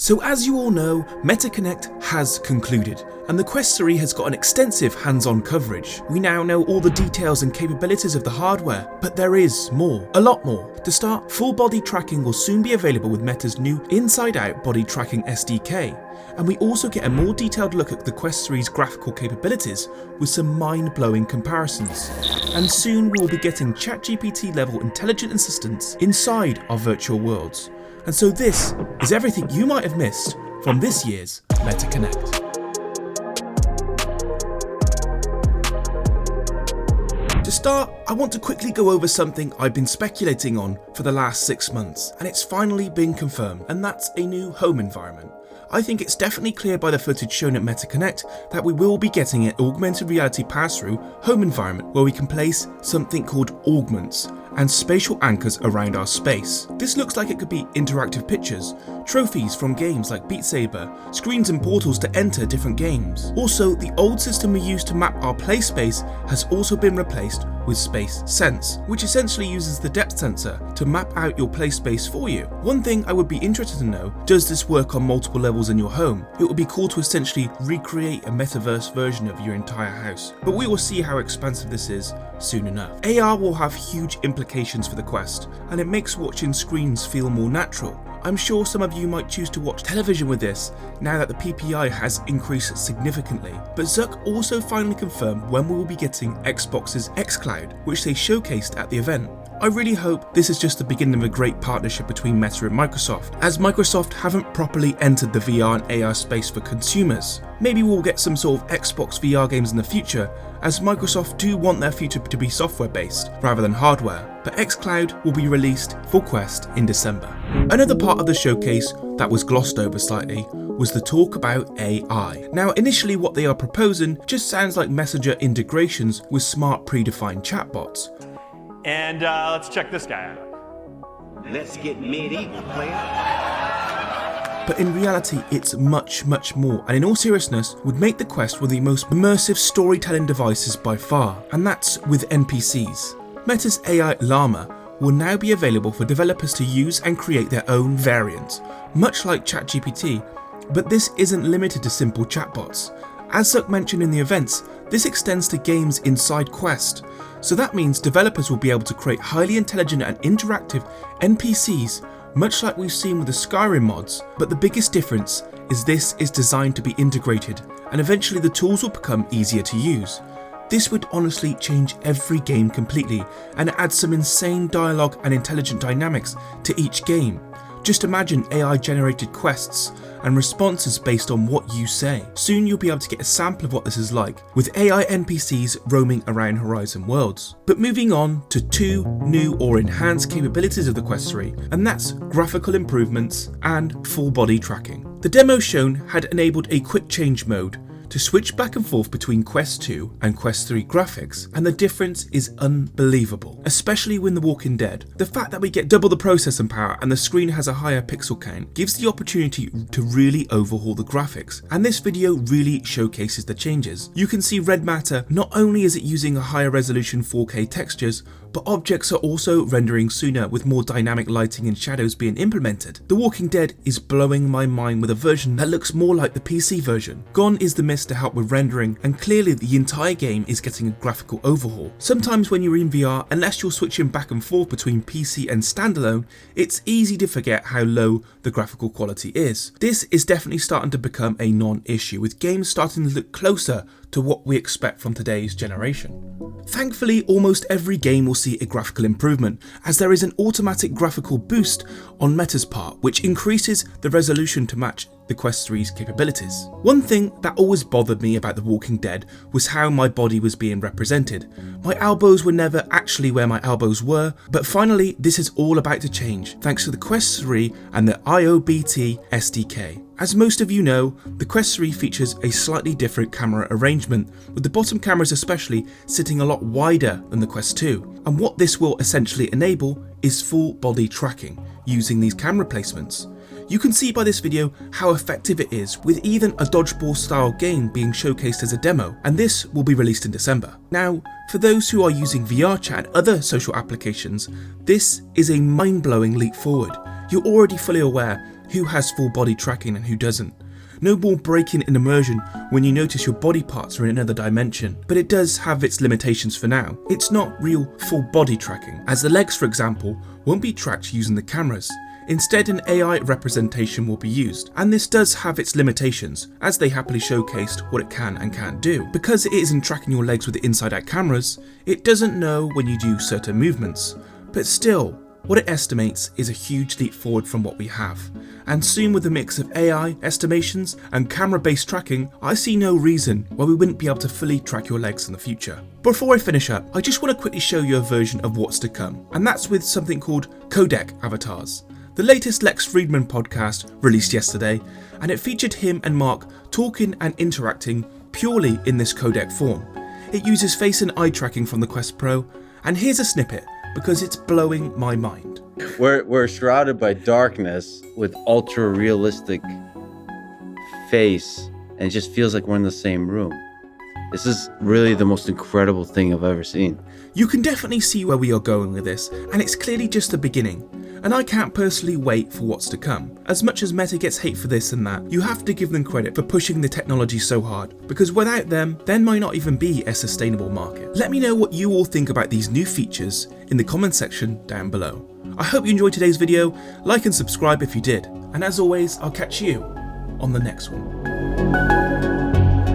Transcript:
So as you all know, Meta Connect has concluded, and the Quest 3 has got an extensive hands-on coverage. We now know all the details and capabilities of the hardware, but there is more, a lot more. To start, full body tracking will soon be available with Meta's new inside-out body tracking SDK, and we also get a more detailed look at the Quest 3's graphical capabilities with some mind-blowing comparisons. And soon we will be getting ChatGPT level intelligent assistants inside our virtual worlds. And so this is everything you might have missed from this year's Meta Connect. To start, I want to quickly go over something I've been speculating on for the last 6 months, and it's finally been confirmed, and that's a new home environment. I think it's definitely clear by the footage shown at Meta Connect that we will be getting an augmented reality pass-through home environment where we can place something called augments and spatial anchors around our space. This looks like it could be interactive pictures, trophies from games like Beat Saber, screens and portals to enter different games. Also, the old system we used to map our play space has also been replaced with Space Sense, which essentially uses the depth sensor to map out your play space for you. One thing I would be interested to know, does this work on multiple levels in your home? It would be cool to essentially recreate a metaverse version of your entire house, but we will see how expansive this is soon enough. AR will have huge implications for the Quest, and it makes watching screens feel more natural. I'm sure some of you might choose to watch television with this now that the PPI has increased significantly, but Zuck also finally confirmed when we will be getting Xbox's xCloud, which they showcased at the event. I really hope this is just the beginning of a great partnership between Meta and Microsoft, as Microsoft haven't properly entered the VR and AR space for consumers. Maybe we'll get some sort of Xbox VR games in the future, as Microsoft do want their future to be software based rather than hardware, but xCloud will be released for Quest in December. Another part of the showcase that was glossed over slightly was the talk about AI. Now initially what they are proposing just sounds like messenger integrations with smart predefined chatbots. And let's check this guy out. Let's get medieval, player. But in reality, it's much more, and in all seriousness, would make the Quest one of the most immersive storytelling devices by far, and that's with NPCs. Meta's AI Llama will now be available for developers to use and create their own variants, much like ChatGPT, but this isn't limited to simple chatbots. As Zuck mentioned in the events, this extends to games inside Quest, so that means developers will be able to create highly intelligent and interactive NPCs, much like we've seen with the Skyrim mods, but the biggest difference is this is designed to be integrated, and eventually the tools will become easier to use. This would honestly change every game completely, and add some insane dialogue and intelligent dynamics to each game. Just imagine AI generated quests and responses based on what you say. Soon you'll be able to get a sample of what this is like, with AI NPCs roaming around Horizon worlds. But moving on to two new or enhanced capabilities of the Quest 3, and that's graphical improvements and full body tracking. The demo shown had enabled a quick change mode to switch back and forth between Quest 2 and Quest 3 graphics, and the difference is unbelievable, especially when The Walking Dead. The fact that we get double the processing power and the screen has a higher pixel count gives the opportunity to really overhaul the graphics, and this video really showcases the changes. You can see red matter, not only is it using a higher resolution 4K textures, but objects are also rendering sooner with more dynamic lighting and shadows being implemented. The Walking Dead is blowing my mind with a version that looks more like the PC version. Gone is the mist to help with rendering, and clearly the entire game is getting a graphical overhaul. Sometimes when you're in VR, unless you're switching back and forth between PC and standalone, it's easy to forget how low the graphical quality is. This is definitely starting to become a non-issue, with games starting to look closer to what we expect from today's generation. Thankfully, almost every game will see a graphical improvement, as there is an automatic graphical boost on Meta's part, which increases the resolution to match the Quest 3's capabilities. One thing that always bothered me about The Walking Dead was how my body was being represented. My elbows were never actually where my elbows were, but finally this is all about to change thanks to the Quest 3 and the IOBT SKD. As most of you know, the Quest 3 features a slightly different camera arrangement, with the bottom cameras especially sitting a lot wider than the Quest 2, and what this will essentially enable is full body tracking using these camera placements. You can see by this video how effective it is, with even a dodgeball style game being showcased as a demo, and this will be released in December. Now, for those who are using VR chat and other social applications, this is a mind-blowing leap forward. You're already fully aware who has full body tracking and who doesn't. No more breaking in immersion when you notice your body parts are in another dimension, but it does have its limitations for now. It's not real full body tracking, as the legs, for example, won't be tracked using the cameras. Instead, an AI representation will be used, and this does have its limitations, as they happily showcased what it can and can't do. Because it isn't tracking your legs with the inside-out cameras, it doesn't know when you do certain movements, but still, what it estimates is a huge leap forward from what we have, and soon with a mix of AI, estimations, and camera-based tracking, I see no reason why we wouldn't be able to fully track your legs in the future. Before I finish up, I just want to quickly show you a version of what's to come, and that's with something called codec avatars. The latest Lex Friedman podcast released yesterday, and it featured him and Mark talking and interacting purely in this codec form. It uses face and eye tracking from the Quest Pro, and here's a snippet, because it's blowing my mind. We're shrouded by darkness with ultra realistic face, and it just feels like we're in the same room. This is really the most incredible thing I've ever seen. You can definitely see where we are going with this, and it's clearly just the beginning. And I can't personally wait for what's to come. As much as Meta gets hate for this and that, you have to give them credit for pushing the technology so hard, because without them, there might not even be a sustainable market. Let me know what you all think about these new features in the comment section down below. I hope you enjoyed today's video, like and subscribe if you did, and as always, I'll catch you on the next one.